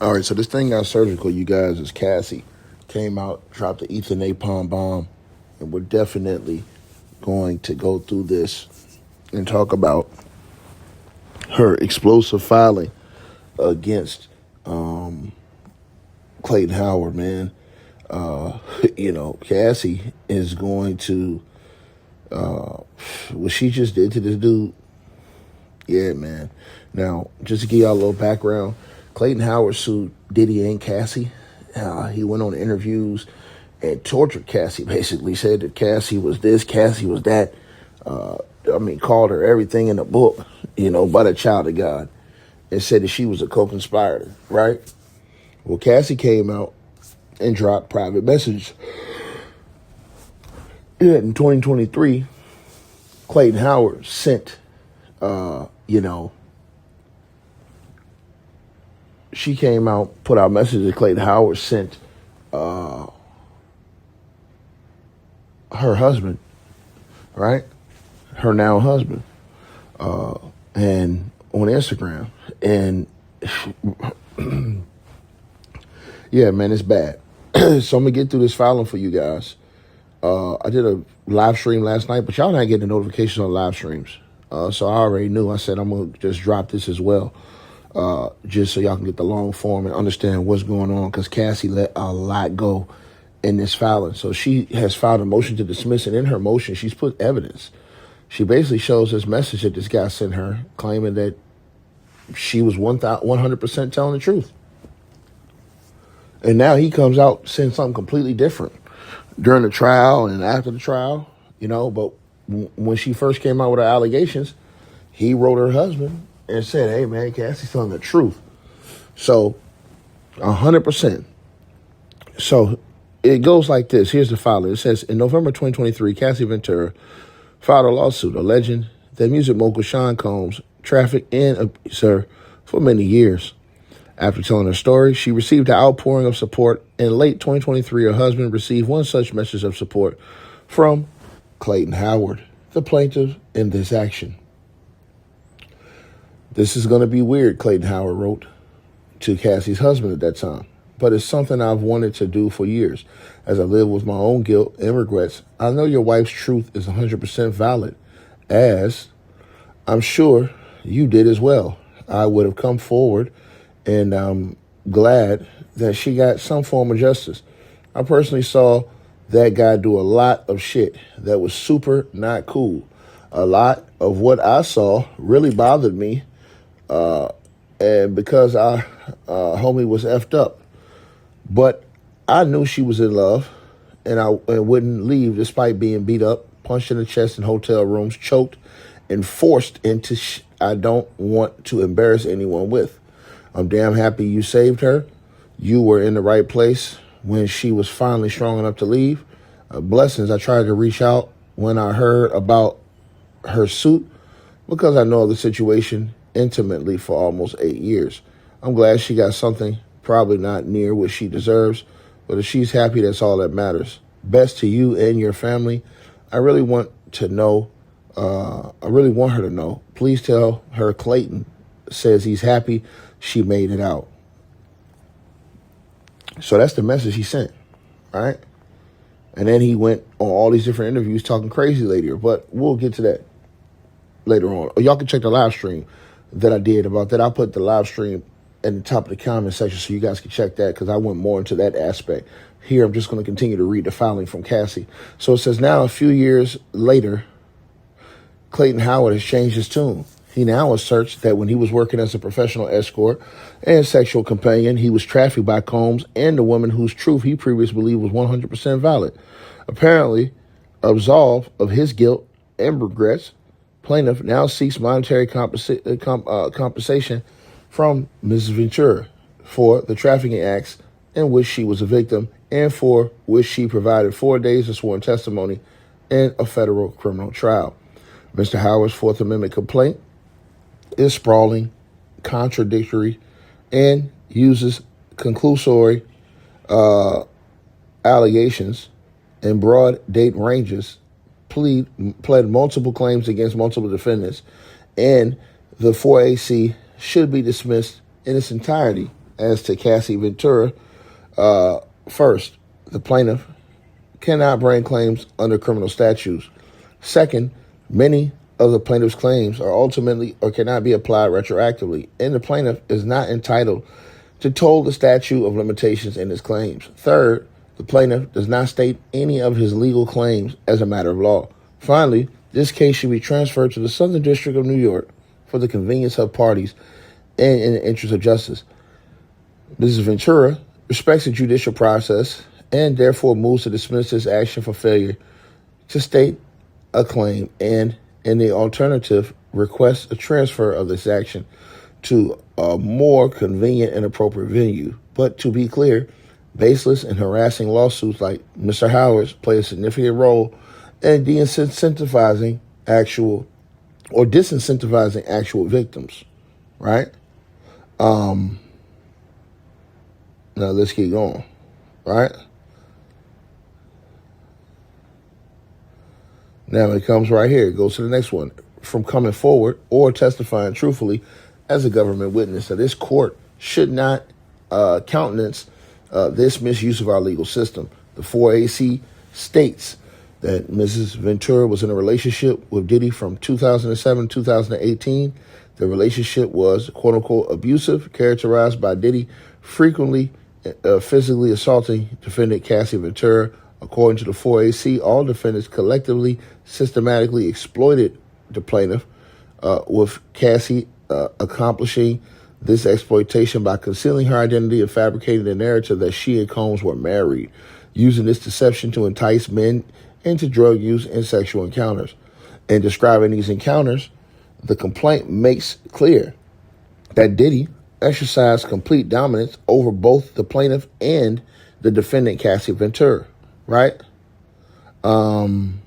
All right, so this thing got surgical, you guys, is Cassie came out, dropped the Ethan Napalm bomb, and we're definitely going to go through this and talk about her explosive filing against Clayton Howard, man. Cassie is going to, what she just did to this dude, yeah, man. Now, just to give y'all a little background, Clayton Howard sued Diddy and Cassie. He went on interviews and tortured Cassie, basically said that Cassie was this, Cassie was that. Called her everything in the book, but a child of God, and said that she was a co-conspirator, right? Well, Cassie came out and dropped private messages. Yeah, in 2023, Clayton Howard sent, she came out, put out messages. Clayton Howard sent her husband, right? Her now husband, and on Instagram. And yeah, man, it's bad. So I'm going to get through this filing for you guys. I did a live stream last night, but y'all not getting the notifications on live streams. So I already knew. I said I'm going to just drop this as well, just so y'all can get the long form and understand what's going on, because Cassie let a lot go in this filing. So she has filed a motion to dismiss, and in her motion, she's put evidence. She basically shows this message that this guy sent her, claiming that she was 100% telling the truth. And now he comes out saying something completely different during the trial and after the trial, But when she first came out with her allegations, he wrote her husband and said, hey, man, Cassie's telling the truth. So 100%. So it goes like this. Here's the filing. It says, in November 2023, Cassie Ventura filed a lawsuit alleging that music mogul Sean Combs trafficked and abused her for many years. After telling her story, she received an outpouring of support. In late 2023, her husband received one such message of support from Clayton Howard, the plaintiff in this action. This is going to be weird, Clayton Howard wrote to Cassie's husband at that time, but it's something I've wanted to do for years. As I live with my own guilt and regrets, I know your wife's truth is 100% valid, as I'm sure you did as well. I would have come forward, and I'm glad that she got some form of justice. I personally saw that guy do a lot of shit that was super not cool. A lot of what I saw really bothered me, and because our homie was effed up. But I knew she was in love, and I wouldn't leave despite being beat up, punched in the chest in hotel rooms, choked, and forced into I don't want to embarrass anyone with. I'm damn happy you saved her. You were in the right place when she was finally strong enough to leave. Blessings. I tried to reach out when I heard about her suit, because I know the situation intimately for almost 8 years. I'm glad she got something, probably not near what she deserves, but if she's happy, that's all that matters. Best to you and your family. I really want her to know. Please tell her Clayton says he's happy she made it out. So that's the message he sent, all right? And then he went on all these different interviews talking crazy later, but we'll get to that later on. Or y'all can check the live stream that I did about that. I'll put the live stream at the top of the comment section so you guys can check that, because I went more into that aspect. Here, I'm just going to continue to read the filing from Cassie. So it says, now a few years later, Clayton Howard has changed his tune. He now asserts that when he was working as a professional escort and sexual companion, he was trafficked by Combs and the woman whose truth he previously believed was 100% valid. Apparently, absolved of his guilt and regrets, plaintiff now seeks monetary compensation from Mrs. Ventura for the trafficking acts in which she was a victim and for which she provided 4 days of sworn testimony in a federal criminal trial. Mr. Howard's Fourth Amendment complaint is sprawling, contradictory, and uses conclusory allegations and broad date ranges, pled multiple claims against multiple defendants, and the 4AC should be dismissed in its entirety as to Cassie Ventura. First, the plaintiff cannot bring claims under criminal statutes. Second, many of the plaintiff's claims are ultimately or cannot be applied retroactively, and the plaintiff is not entitled to toll the statute of limitations in his claims. Third, the plaintiff does not state any of his legal claims as a matter of law. Finally, this case should be transferred to the Southern District of New York for the convenience of parties and in the interest of justice. Mrs. Ventura respects the judicial process and therefore moves to dismiss this action for failure to state a claim, and in the alternative, requests a transfer of this action to a more convenient and appropriate venue. But to be clear, baseless and harassing lawsuits like Mr. Howard's play a significant role in disincentivizing actual victims, right? Now let's keep going, right? Now it comes right here. It goes to the next one. From coming forward or testifying truthfully as a government witness. So this court should not countenance this misuse of our legal system. The 4AC states that Mrs. Ventura was in a relationship with Diddy from 2007 to 2018. The relationship was, quote unquote, abusive, characterized by Diddy frequently physically assaulting defendant Cassie Ventura. According to the 4AC, all defendants collectively, systematically exploited the plaintiff, with Cassie accomplishing this exploitation by concealing her identity and fabricating the narrative that she and Combs were married, using this deception to entice men into drug use and sexual encounters. In describing these encounters, the complaint makes clear that Diddy exercised complete dominance over both the plaintiff and the defendant, Cassie Ventura, right? And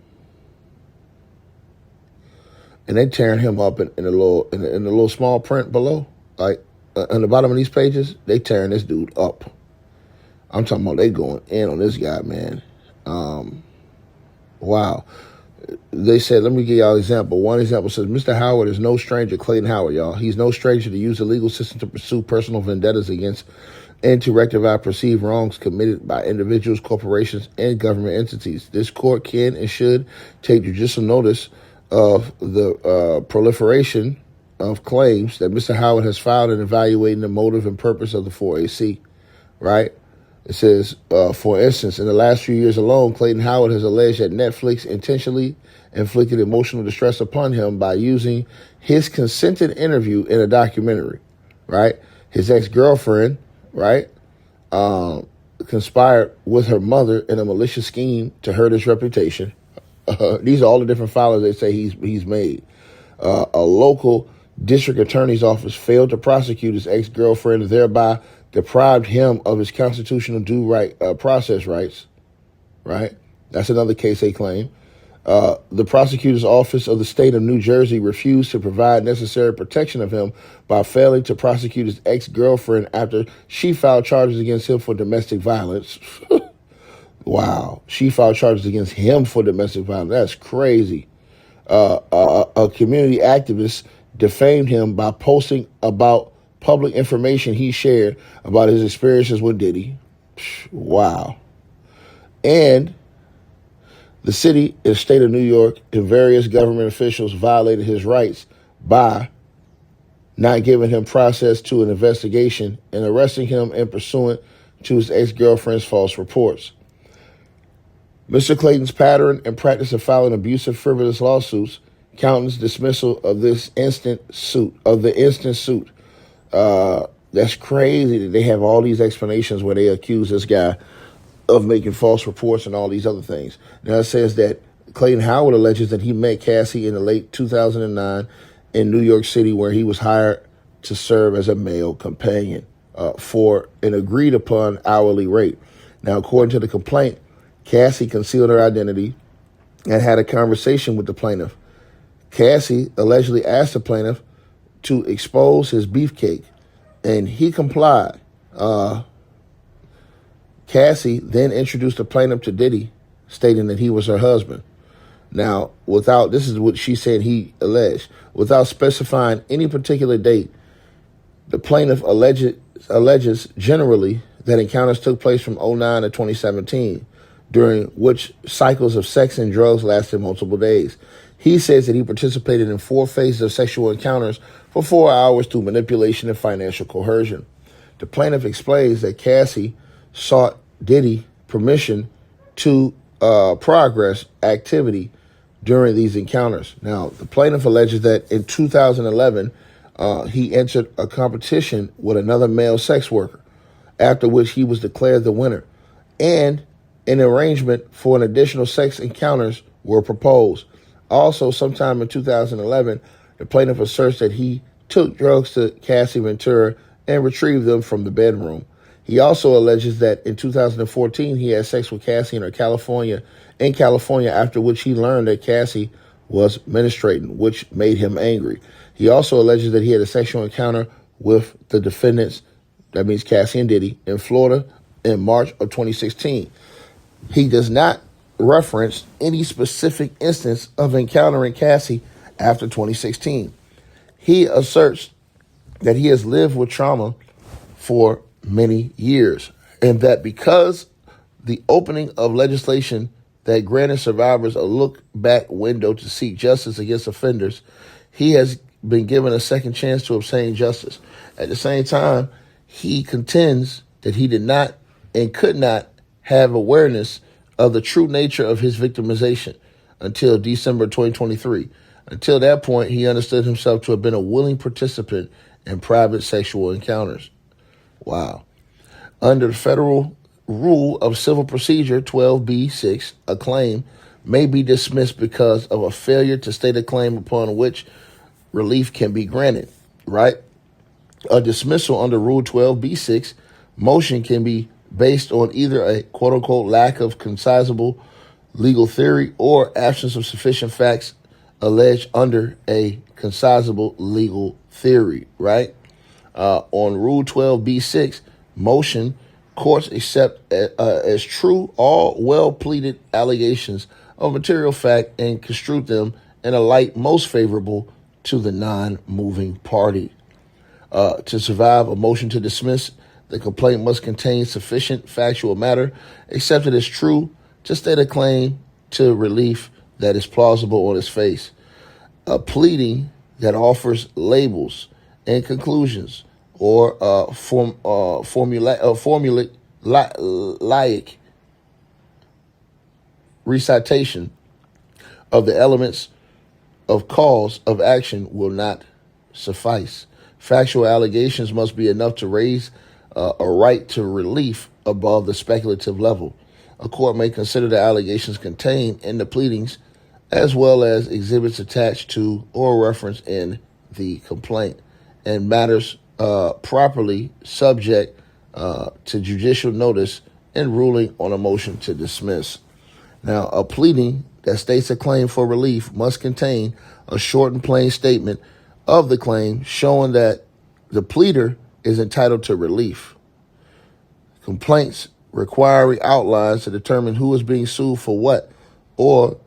they tearing him up in the little small print below, like on the bottom of these pages, they tearing this dude up. I'm talking about they going in on this guy, man. Wow. They said, let me give y'all an example. One example says, Mr. Howard is no stranger, Clayton Howard, y'all. He's no stranger to use the legal system to pursue personal vendettas against and to rectify perceived wrongs committed by individuals, corporations, and government entities. This court can and should take judicial notice of the proliferation of claims that Mr. Howard has filed in evaluating the motive and purpose of the 4AC, right? It says, for instance, in the last few years alone, Clayton Howard has alleged that Netflix intentionally inflicted emotional distress upon him by using his consented interview in a documentary, right? His ex-girlfriend, right, conspired with her mother in a malicious scheme to hurt his reputation. These are all the different filings they say he's made. A local district attorney's office failed to prosecute his ex-girlfriend, thereby deprived him of his constitutional process rights, right? That's another case they claim. The prosecutor's office of the state of New Jersey refused to provide necessary protection of him by failing to prosecute his ex-girlfriend after she filed charges against him for domestic violence. Wow. She filed charges against him for domestic violence. That's crazy. A community activist defamed him by posting about public information he shared about his experiences with Diddy. Wow. And the city and state of New York and various government officials violated his rights by not giving him process to an investigation and arresting him in pursuant to his ex-girlfriend's false reports. Mr. Clayton's pattern and practice of filing abusive, frivolous lawsuits countenance dismissal of the instant suit. That's crazy that they have all these explanations where they accuse this guy of making false reports and all these other things. Now it says that Clayton Howard alleges that he met Cassie in the late 2009 in New York City, where he was hired to serve as a male companion for an agreed upon hourly rate. Now, according to the complaint, Cassie concealed her identity and had a conversation with the plaintiff. Cassie allegedly asked the plaintiff to expose his beefcake, and he complied. Cassie then introduced the plaintiff to Diddy, stating that he was her husband. Now, this is what she said he alleged, without specifying any particular date, the plaintiff alleged alleges generally that encounters took place from '09 to 2017, during which cycles of sex and drugs lasted multiple days. He says that he participated in 4 phases of sexual encounters for 4 hours through manipulation and financial coercion. The plaintiff explains that Cassie sought Diddy permission to progress activity during these encounters. Now, the plaintiff alleges that in 2011, he entered a competition with another male sex worker, after which he was declared the winner, and an arrangement for an additional sex encounters were proposed. Also, sometime in 2011, the plaintiff asserts that he took drugs to Cassie Ventura and retrieved them from the bedroom. He also alleges that in 2014, he had sex with Cassie in California, after which he learned that Cassie was menstruating, which made him angry. He also alleges that he had a sexual encounter with the defendants, that means Cassie and Diddy, in Florida in March of 2016. He does not reference any specific instance of encountering Cassie after 2016. He asserts that he has lived with trauma for many years, and that because the opening of legislation that granted survivors a look-back window to seek justice against offenders, he has been given a second chance to obtain justice. At the same time, he contends that he did not and could not have awareness of the true nature of his victimization until December 2023. Until that point, he understood himself to have been a willing participant in private sexual encounters. Wow. Under the federal rule of civil procedure 12B6, a claim may be dismissed because of a failure to state a claim upon which relief can be granted, right? A dismissal under Rule 12B6 motion can be based on either a quote-unquote lack of cognizable legal theory or absence of sufficient facts alleged under a cognizable legal theory, right? On Rule 12B6 motion, courts accept as true all well-pleaded allegations of material fact and construe them in a light most favorable to the non-moving party. To survive a motion to dismiss, the complaint must contain sufficient factual matter accepted as true to state a claim to relief that is plausible on its face. A pleading that offers labels and conclusions or formulaic recitation of the elements of cause of action will not suffice. Factual allegations must be enough to raise a right to relief above the speculative level. A court may consider the allegations contained in the pleadings as well as exhibits attached to or referenced in the complaint, and matters properly subject to judicial notice and ruling on a motion to dismiss. Now, a pleading that states a claim for relief must contain a short and plain statement of the claim showing that the pleader is entitled to relief. Complaints require outlines to determine who is being sued for what, or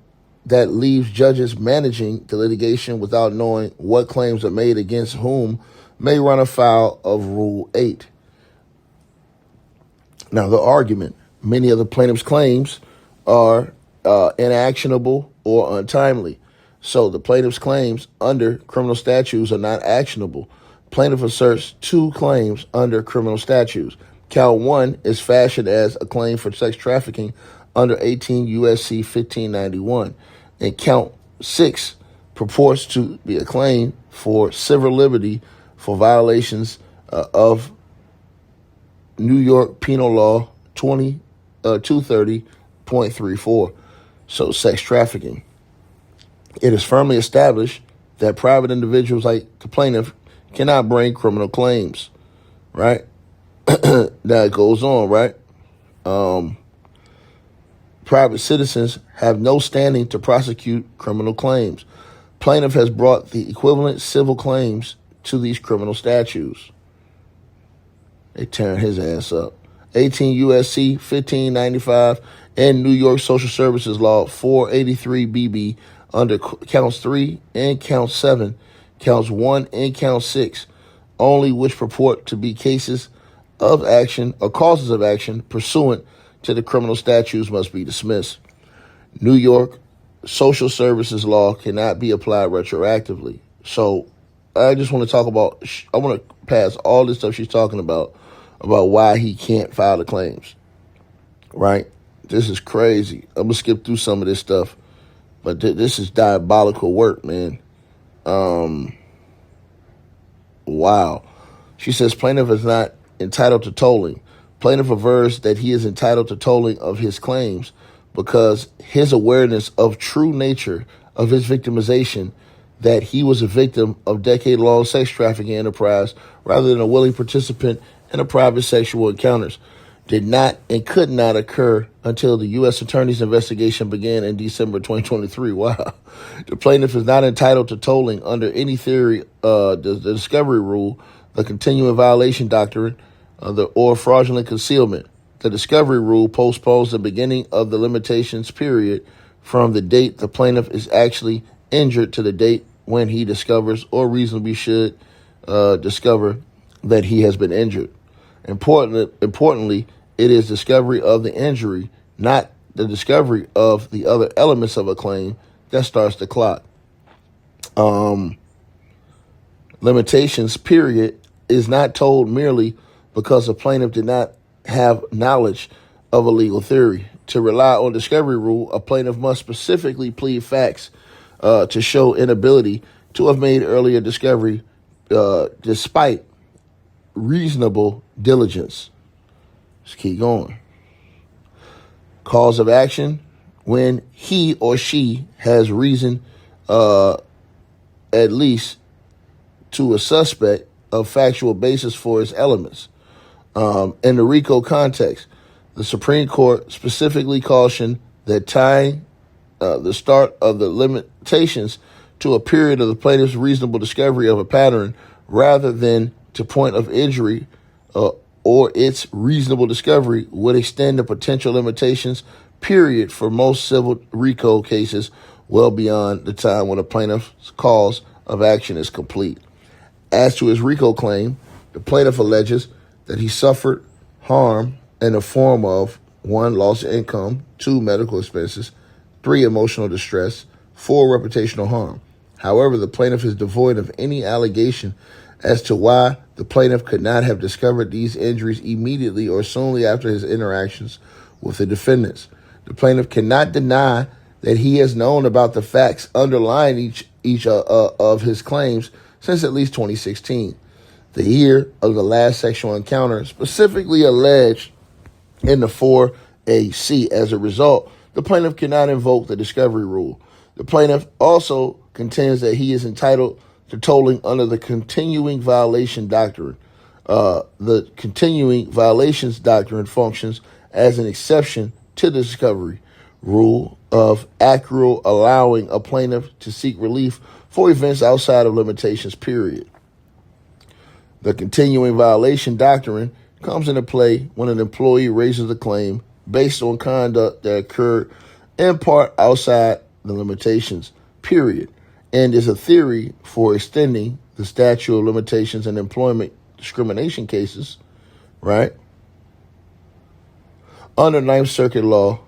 that leaves judges managing the litigation without knowing what claims are made against whom may run afoul of Rule 8. Now, the argument: many of the plaintiff's claims are inactionable or untimely. So the plaintiff's claims under criminal statutes are not actionable. Plaintiff asserts 2 claims under criminal statutes. Count 1 is fashioned as a claim for sex trafficking under 18 U.S.C. 1591. And count 6 purports to be a claim for civil liberty for violations of New York Penal Law 230.34. So sex trafficking. It is firmly established that private individuals like the plaintiff cannot bring criminal claims, right? That goes on, right? Private citizens have no standing to prosecute criminal claims. Plaintiff has brought the equivalent civil claims to these criminal statutes. They tearing his ass up. 18 U.S.C. 1595 and New York Social Services Law 483 BB under counts 3 and count 7, counts 1 and count 6, only which purport to be cases of action or causes of action pursuant to the criminal statutes must be dismissed. New York social services law cannot be applied retroactively. So I just want to talk about, I want to pass all this stuff she's talking about why he can't file the claims, right? This is crazy. I'm going to skip through some of this stuff, but this is diabolical work, man. Wow. She says plaintiff is not entitled to tolling. Plaintiff avers that he is entitled to tolling of his claims because his awareness of true nature of his victimization, that he was a victim of decade-long sex trafficking enterprise rather than a willing participant in a private sexual encounters, did not and could not occur until the U.S. Attorney's investigation began in December 2023. Wow. The plaintiff is not entitled to tolling under any theory, the discovery rule, the continuing violation doctrine, or fraudulent concealment. The discovery rule postpones the beginning of the limitations period from the date the plaintiff is actually injured to the date when he discovers or reasonably should discover that he has been injured. Importantly, it is discovery of the injury, not the discovery of the other elements of a claim, that starts the clock. Limitations period is not told merely because the plaintiff did not have knowledge of a legal theory. To rely on discovery rule, a plaintiff must specifically plead facts to show inability to have made earlier discovery despite reasonable diligence. Let's keep going. Cause of action, when he or she has reason, at least to a suspect, of factual basis for its elements. In the RICO context, the Supreme Court specifically cautioned that tying the start of the limitations to a period of the plaintiff's reasonable discovery of a pattern rather than to point of injury or its reasonable discovery would extend the potential limitations period for most civil RICO cases well beyond the time when a plaintiff's cause of action is complete. As to his RICO claim, the plaintiff alleges that he suffered harm in the form of 1, loss of income, 2, medical expenses, 3, emotional distress, 4, reputational harm. However, the plaintiff is devoid of any allegation as to why the plaintiff could not have discovered these injuries immediately or soonly after his interactions with the defendants. The plaintiff cannot deny that he has known about the facts underlying each of his claims since at least 2016, the year of the last sexual encounter specifically alleged in the 4AC. As a result, the plaintiff cannot invoke the discovery rule. The plaintiff also contends that he is entitled to tolling under the continuing violation doctrine. The continuing violations doctrine functions as an exception to the discovery rule of accrual, allowing a plaintiff to seek relief for events outside of limitations period. The continuing violation doctrine comes into play when an employee raises a claim based on conduct that occurred in part outside the limitations period, and is a theory for extending the statute of limitations in employment discrimination cases, right? Under Ninth Circuit law,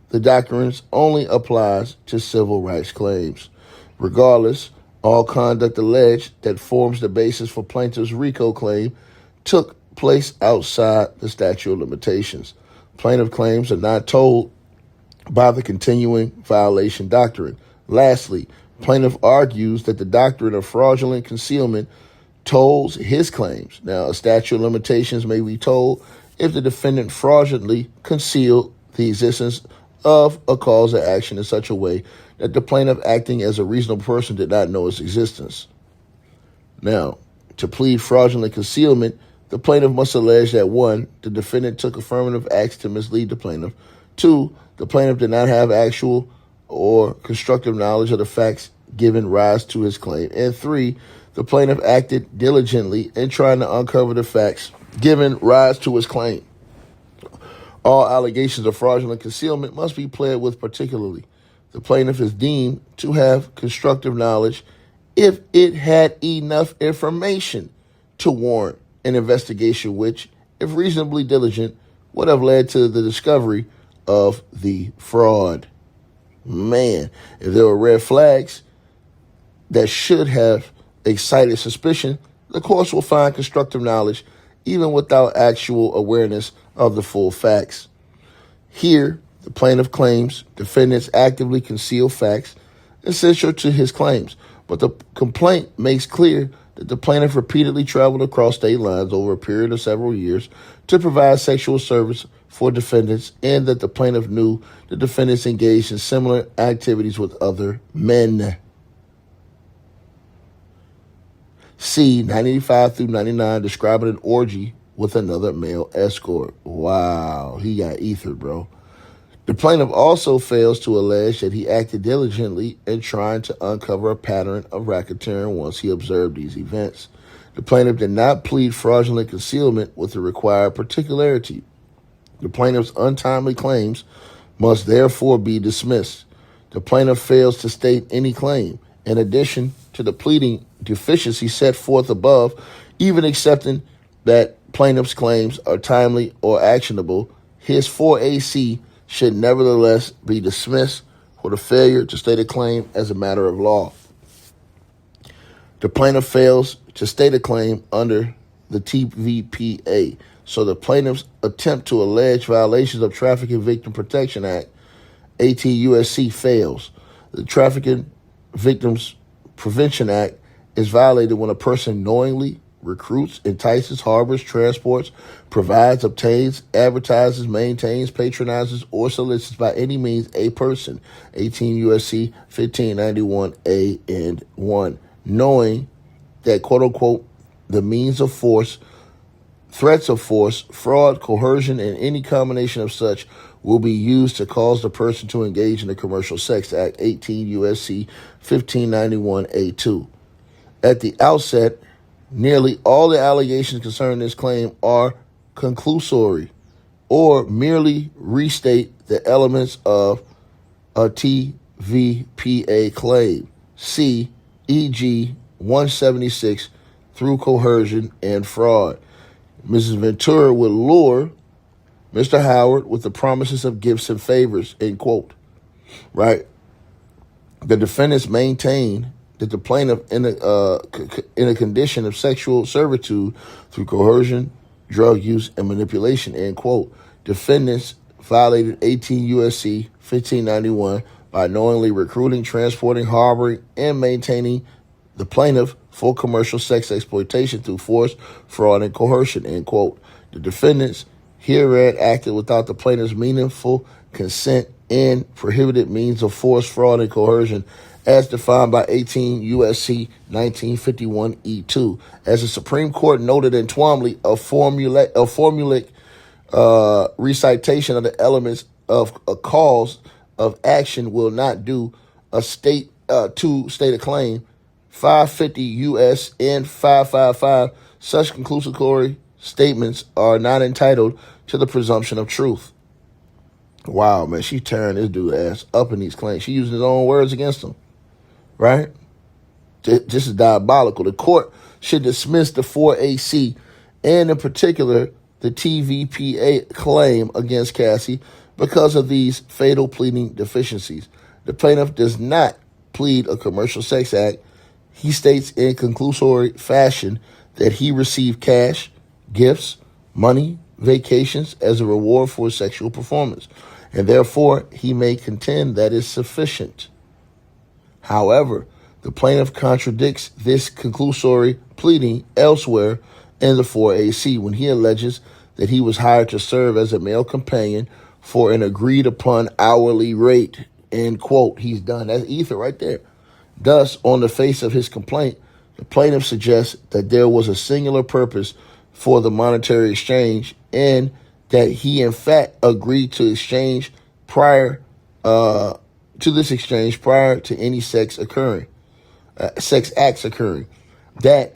the doctrine only applies to civil rights claims. Regardless, all conduct alleged that forms the basis for plaintiff's RICO claim took place outside the statute of limitations. Plaintiff claims are not told by the continuing violation doctrine. Lastly, plaintiff argues that the doctrine of fraudulent concealment tolls his claims. Now, a statute of limitations may be told if the defendant fraudulently concealed the existence of a cause of action in such a way that the plaintiff, acting as a reasonable person, did not know its existence. Now, to plead fraudulent concealment, the plaintiff must allege that 1, the defendant took affirmative acts to mislead the plaintiff. 2, the plaintiff did not have actual or constructive knowledge of the facts giving rise to his claim. And 3, the plaintiff acted diligently in trying to uncover the facts giving rise to his claim. All allegations of fraudulent concealment must be pled with particularly. The plaintiff is deemed to have constructive knowledge if it had enough information to warrant an investigation which, if reasonably diligent, would have led to the discovery of the fraud. Man, if there were red flags that should have excited suspicion, the courts will find constructive knowledge even without actual awareness of the full facts. Here, the plaintiff claims defendants actively conceal facts essential to his claims, but the complaint makes clear that the plaintiff repeatedly traveled across state lines over a period of several years to provide sexual service for defendants, and that the plaintiff knew the defendants engaged in similar activities with other men. C, 95 through 99, describing an orgy with another male escort. Wow, he got ether, bro. The plaintiff also fails to allege that he acted diligently in trying to uncover a pattern of racketeering once he observed these events. The plaintiff did not plead fraudulent concealment with the required particularity. The plaintiff's untimely claims must therefore be dismissed. The plaintiff fails to state any claim. In addition to the pleading deficiency set forth above, even accepting that plaintiff's claims are timely or actionable, his 4AC should nevertheless be dismissed for the failure to state a claim as a matter of law. The plaintiff fails to state a claim under the TVPA, so the plaintiff's attempt to allege violations of Trafficking Victim Protection Act, 18 U.S.C., fails. The Trafficking Victims Prevention Act is violated when a person knowingly recruits, entices, harbors, transports, provides, obtains, advertises, maintains, patronizes, or solicits by any means a person, 18 U.S.C. 1591A and 1, knowing that, quote-unquote, the means of force, threats of force, fraud, coercion, and any combination of such will be used to cause the person to engage in the Commercial Sex Act, 18 U.S.C. 1591A2. At the outset, nearly all the allegations concerning this claim are conclusory or merely restate the elements of a TVPA claim. See E.g. 176 through coercion and fraud. Mrs. Ventura would lure Mr. Howard with the promises of gifts and favors, end quote. Right? The defendants maintain that the plaintiff in a condition of sexual servitude through coercion, drug use, and manipulation, end quote. Defendants violated 18 U.S.C. 1591 by knowingly recruiting, transporting, harboring, and maintaining the plaintiff for commercial sex exploitation through force, fraud, and coercion, end quote. The defendants herein acted without the plaintiff's meaningful consent and prohibited means of force, fraud, and coercion as defined by 18 U.S.C. 1951E2. As the Supreme Court noted in Twombly, a formulaic recitation of the elements of a cause of action will not do a state to state a claim. 550 U.S. and 555, such conclusory statements are not entitled to the presumption of truth. Wow, man, she tearing this dude ass up in these claims. She using his own words against him, right? This is diabolical. The court should dismiss the 4AC and in particular the TVPA claim against Cassie because of these fatal pleading deficiencies. The plaintiff does not plead a commercial sex act. He states in conclusory fashion that he received cash, gifts, money, vacations as a reward for his sexual performance, and therefore he may contend that is sufficient. However, the plaintiff contradicts this conclusory pleading elsewhere in the 4AC when he alleges that he was hired to serve as a male companion for an agreed upon hourly rate, end quote. He's done. That's ether right there. Thus, on the face of his complaint, the plaintiff suggests that there was a singular purpose for the monetary exchange and that he, in fact, agreed to exchange prior to this exchange prior to any sex acts occurring. That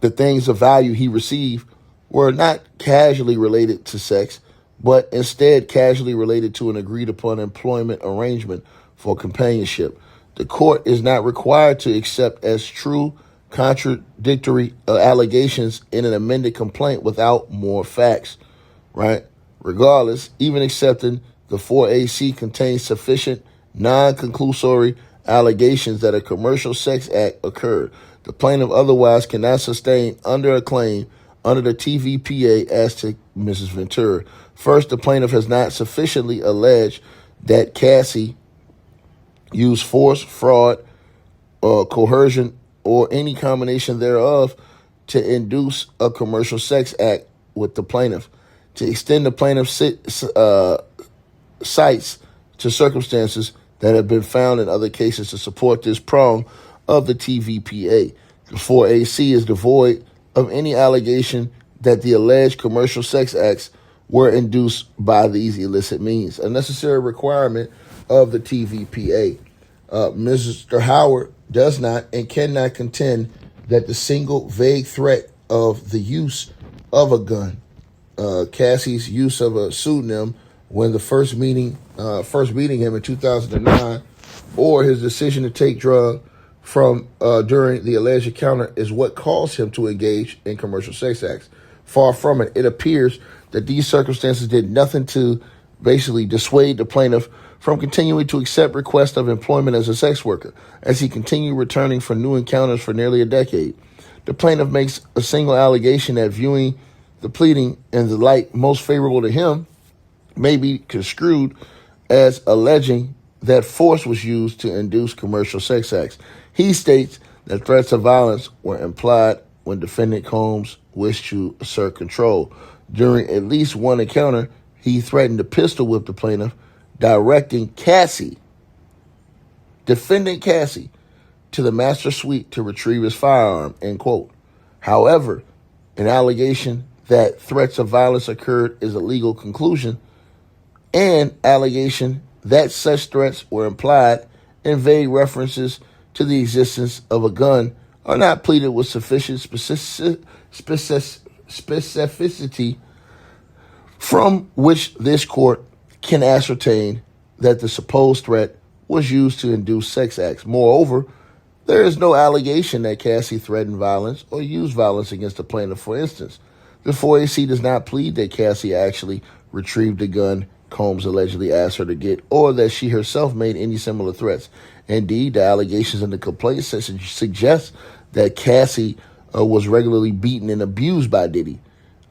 the things of value he received were not casually related to sex, but instead casually related to an agreed upon employment arrangement for companionship. The court is not required to accept as true contradictory allegations in an amended complaint without more facts, right? Regardless, even accepting the 4AC contains sufficient non-conclusory allegations that a commercial sex act occurred. The plaintiff otherwise cannot sustain under a claim under the TVPA as to Mrs. Ventura. First, the plaintiff has not sufficiently alleged that Cassie used force, fraud, or coercion, or any combination thereof to induce a commercial sex act with the plaintiff. To extend the plaintiff's cites to circumstances that have been found in other cases to support this prong of the TVPA. The 4AC is devoid of any allegation that the alleged commercial sex acts were induced by these illicit means, a necessary requirement of the TVPA. Mr. Howard does not and cannot contend that the single vague threat of the use of a gun, Cassie's use of a pseudonym when the first meeting him in 2009, or his decision to take drug from during the alleged encounter is what caused him to engage in commercial sex acts. Far from it. It appears that these circumstances did nothing to basically dissuade the plaintiff from continuing to accept requests of employment as a sex worker, as he continued returning for new encounters for nearly a decade. The plaintiff makes a single allegation that viewing the pleading in the light most favorable to him may be construed as alleging that force was used to induce commercial sex acts. He states that threats of violence were implied when defendant Combs wished to assert control. During at least one encounter, he threatened to pistol whip the plaintiff, directing defendant Cassie, to the master suite to retrieve his firearm, end quote. However, an allegation that threats of violence occurred is a legal conclusion, and allegation that such threats were implied and vague references to the existence of a gun are not pleaded with sufficient specificity from which this court can ascertain that the supposed threat was used to induce sex acts. Moreover, there is no allegation that Cassie threatened violence or used violence against the plaintiff. For instance, the 4AC does not plead that Cassie actually retrieved the gun Combs allegedly asked her to get, or that she herself made any similar threats. Indeed, the allegations in the complaint suggest that Cassie was regularly beaten and abused by Diddy.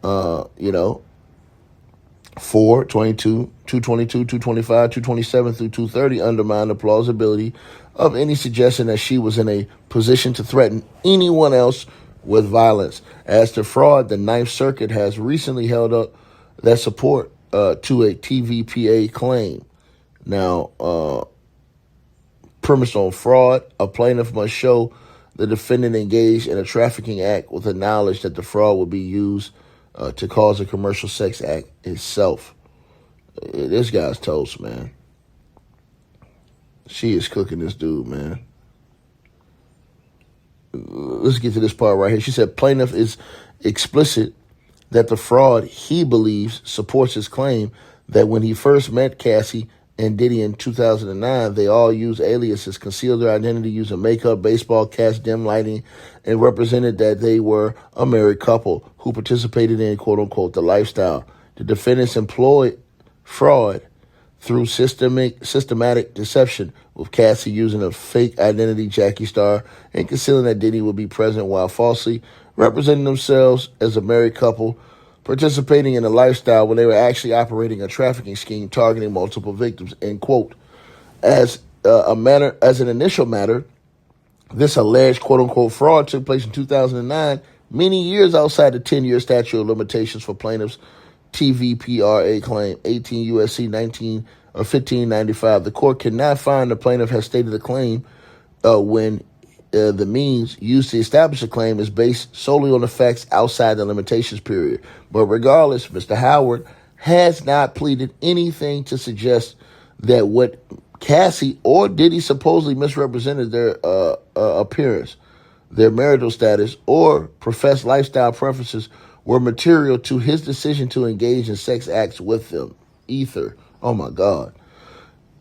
422, 222, 225, 227 through 230 undermine the plausibility of any suggestion that she was in a position to threaten anyone else with violence. As to fraud, the Ninth Circuit has recently held up that support to a TVPA claim. Now, premise on fraud, a plaintiff must show the defendant engaged in a trafficking act with the knowledge that the fraud will be used to cause a commercial sex act itself. This guy's toast, man. She is cooking this dude, man. Let's get to this part right here. She said plaintiff is explicit that the fraud he believes supports his claim that when he first met Cassie and Diddy in 2009, they all used aliases, concealed their identity using makeup, baseball caps, dim lighting, and represented that they were a married couple who participated in, quote-unquote, the lifestyle. The defendants employed fraud through systematic deception, with Cassie using a fake identity, Jackie Star, and concealing that Diddy would be present while falsely representing themselves as a married couple, participating in a lifestyle when they were actually operating a trafficking scheme targeting multiple victims, end quote. As an initial matter, this alleged quote-unquote fraud took place in 2009, many years outside the 10-year statute of limitations for plaintiffs' TVPRA claim, 18 U.S.C. 1595. The court cannot find the plaintiff has stated a claim when the means used to establish a claim is based solely on the facts outside the limitations period. But regardless, Mr. Howard has not pleaded anything to suggest that what Cassie or Diddy supposedly misrepresented their appearance, their marital status, or professed lifestyle preferences were material to his decision to engage in sex acts with them. Ether. Oh, my God.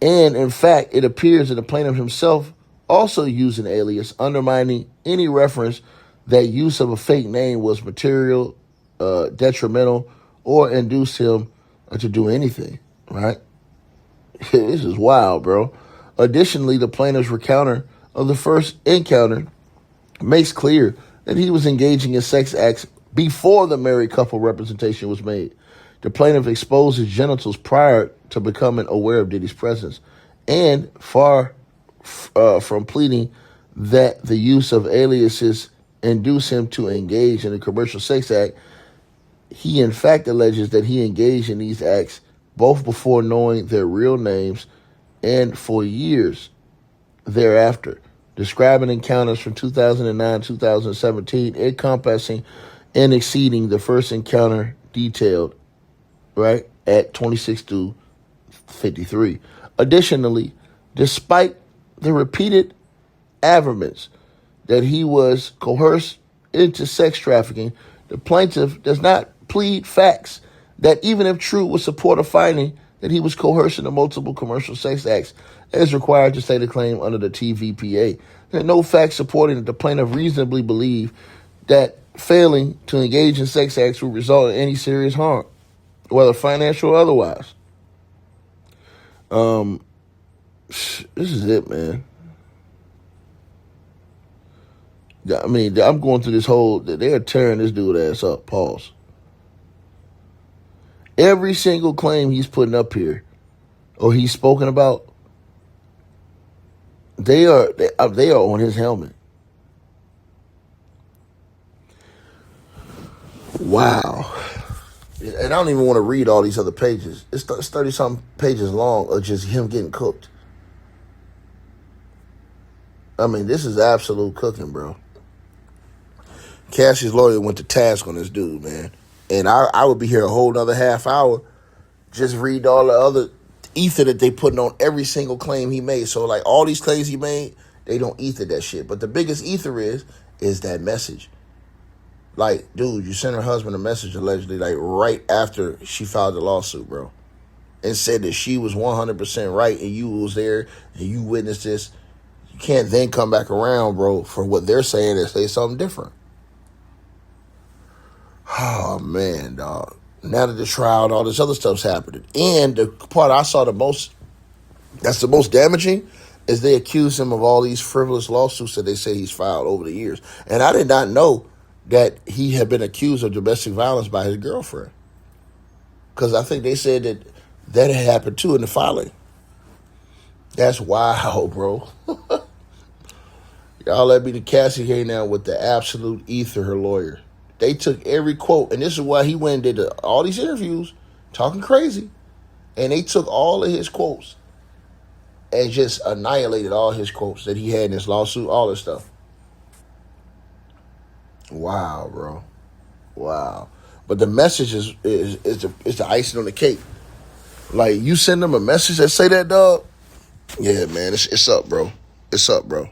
And, in fact, it appears that the plaintiff himself also used an alias, undermining any reference that use of a fake name was material, detrimental, or induced him to do anything, right? This is wild, bro. Additionally, the plaintiff's recounter of the first encounter makes clear that he was engaging in sex acts before the married couple representation was made. The plaintiff exposed his genitals prior to becoming aware of Diddy's presence, and far from pleading that the use of aliases induced him to engage in a commercial sex act, he in fact alleges that he engaged in these acts both before knowing their real names and for years thereafter, describing encounters from 2009 to 2017, encompassing and exceeding the first encounter detailed, right, at 26 to 53. Additionally, despite the repeated averments that he was coerced into sex trafficking, the plaintiff does not plead facts that, even if true, would support a finding that he was coerced into multiple commercial sex acts as required to state a claim under the TVPA. There are no facts supporting that the plaintiff reasonably believed that failing to engage in sex acts would result in any serious harm, whether financial or otherwise. This is it, man. I mean, I'm going through this whole, they're tearing this dude ass up, pause. Every single claim he's putting up here, or he's spoken about, they are on his helmet. Wow. And I don't even want to read all these other pages. It's 30-something pages long of just him getting cooked. I mean, this is absolute cooking, bro. Cassie's lawyer went to task on this dude, man. And I would be here a whole nother half hour just read all the other ether that they putting on every single claim he made. So, like, all these claims he made, they don't ether that shit. But the biggest ether is that message. Like, dude, you sent her husband a message allegedly, like, right after she filed the lawsuit, bro. And said that she was 100% right and you was there and you witnessed this. You can't then come back around, bro, for what they're saying and say something different. Oh, man, dog. Now that the trial and all this other stuff's happening. And the part I saw the most, that's the most damaging, is they accuse him of all these frivolous lawsuits that they say he's filed over the years. And I did not know that he had been accused of domestic violence by his girlfriend. Because I think they said that had happened too in the filing. That's wild, bro. Y'all let me to Cassie came down with the absolute ether, her lawyer. They took every quote, and this is why he went and did all these interviews, talking crazy. And they took all of his quotes and just annihilated all his quotes that he had in his lawsuit, all this stuff. Wow, bro. Wow. But the message is the icing on the cake. Like, you send them a message that say that, dog, yeah, man, it's up, bro. It's up, bro.